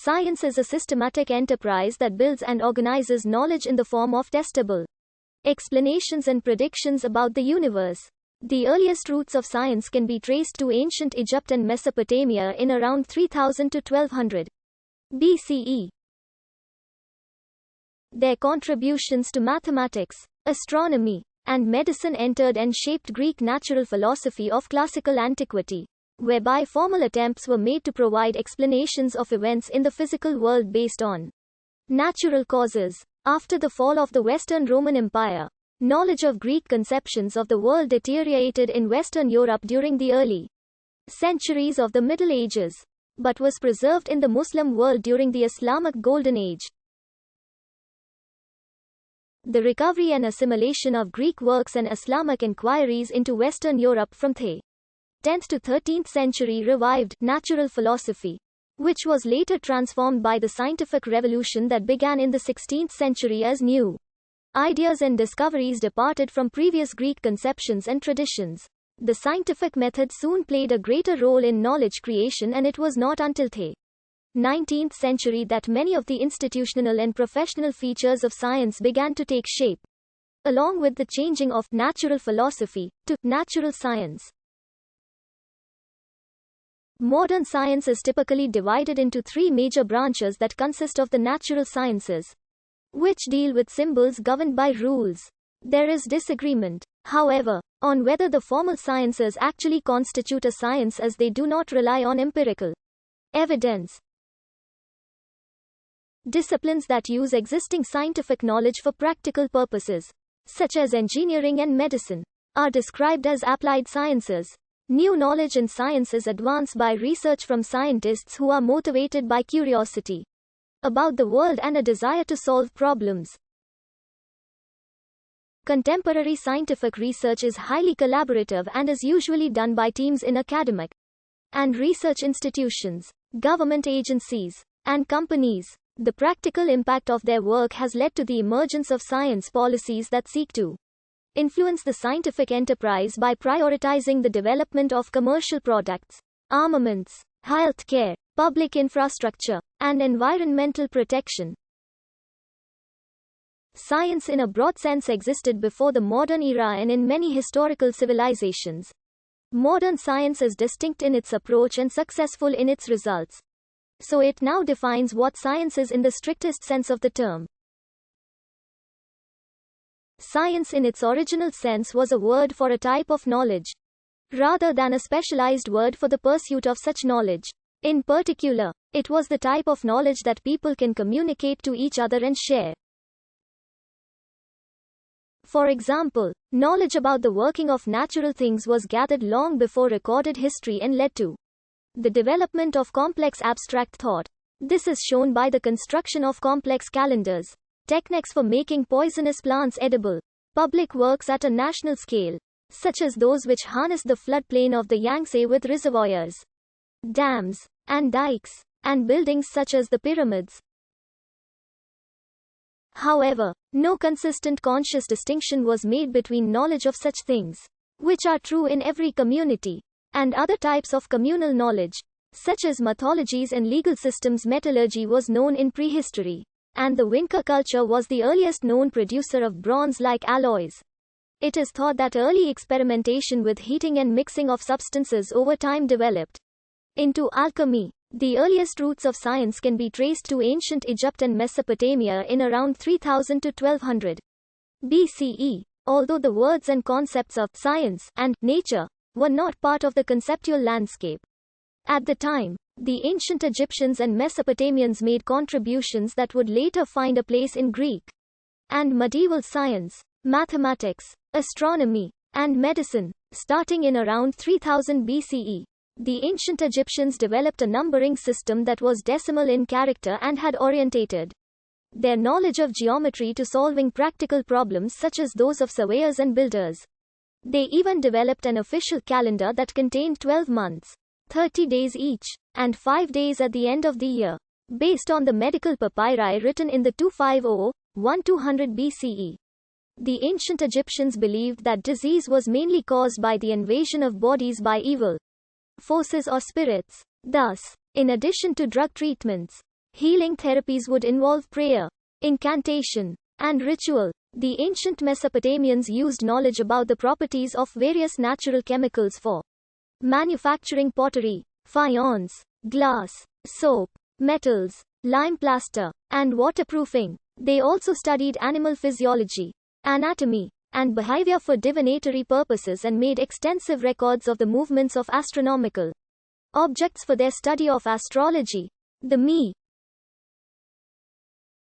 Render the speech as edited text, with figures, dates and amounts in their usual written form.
Science is a systematic enterprise that builds and organizes knowledge in the form of testable explanations and predictions about the universe. The earliest roots of science can be traced to ancient Egypt and Mesopotamia in around 3000 to 1200 BCE. Their contributions to mathematics, astronomy, and medicine entered and shaped Greek natural philosophy of classical antiquity, whereby formal attempts were made to provide explanations of events in the physical world based on natural causes. After the fall of the Western Roman Empire, knowledge of Greek conceptions of the world deteriorated in Western Europe during the early centuries of the Middle Ages, but was preserved in the Muslim world during the Islamic Golden Age. The recovery and assimilation of Greek works and Islamic inquiries into Western Europe from the 10th to 13th century revived natural philosophy, which was later transformed by the scientific revolution that began in the 16th century as new ideas and discoveries departed from previous Greek conceptions and traditions. The scientific method soon played a greater role in knowledge creation, and it was not until the 19th century that many of the institutional and professional features of science began to take shape, along with the changing of natural philosophy to natural science. Modern science is typically divided into three major branches that consist of the natural sciences, which deal with symbols governed by rules. There is disagreement, however, on whether the formal sciences actually constitute a science, as they do not rely on empirical evidence. Disciplines that use existing scientific knowledge for practical purposes, such as engineering and medicine, are described as applied sciences. New knowledge in science is advanced by research from scientists who are motivated by curiosity about the world and a desire to solve problems. Contemporary scientific research is highly collaborative and is usually done by teams in academic and research institutions, government agencies, and companies. The practical impact of their work has led to the emergence of science policies that seek to influence the scientific enterprise by prioritizing the development of commercial products, armaments, healthcare, public infrastructure, and environmental protection. Science in a broad sense existed before the modern era and in many historical civilizations. Modern science is distinct in its approach and successful in its results. So it now defines what science is in the strictest sense of the term. Science in its original sense was a word for a type of knowledge, rather than a specialized word for the pursuit of such knowledge. In particular, it was the type of knowledge that people can communicate to each other and share. For example, knowledge about the working of natural things was gathered long before recorded history and led to the development of complex abstract thought. This is shown by the construction of complex calendars, techniques for making poisonous plants edible, public works at a national scale, such as those which harness the floodplain of the Yangtze with reservoirs, dams, and dikes, and buildings such as the pyramids. However, no consistent conscious distinction was made between knowledge of such things, which are true in every community, and other types of communal knowledge, such as mythologies and legal systems. Metallurgy was known in prehistory, and the Winca culture was the earliest known producer of bronze-like alloys. It is thought that early experimentation with heating and mixing of substances over time developed into alchemy. The earliest roots of science can be traced to ancient Egypt and Mesopotamia in around 3000 to 1200 BCE, although the words and concepts of science and nature were not part of the conceptual landscape. At the time, the ancient Egyptians and Mesopotamians made contributions that would later find a place in Greek and medieval science, mathematics, astronomy, and medicine. Starting in around 3000 BCE, the ancient Egyptians developed a numbering system that was decimal in character and had orientated their knowledge of geometry to solving practical problems such as those of surveyors and builders. They even developed an official calendar that contained 12 months, 30 days each, and 5 days at the end of the year, based on the medical papyri written in the 250-1200 BCE. The ancient Egyptians believed that disease was mainly caused by the invasion of bodies by evil forces or spirits. Thus, in addition to drug treatments, Healing therapies would involve prayer, incantation, and ritual. The ancient Mesopotamians used knowledge about the properties of various natural chemicals for manufacturing pottery, faience, glass, soap, metals, lime plaster, and waterproofing. They also studied animal physiology, anatomy, and behavior for divinatory purposes and made extensive records of the movements of astronomical objects for their study of astrology. The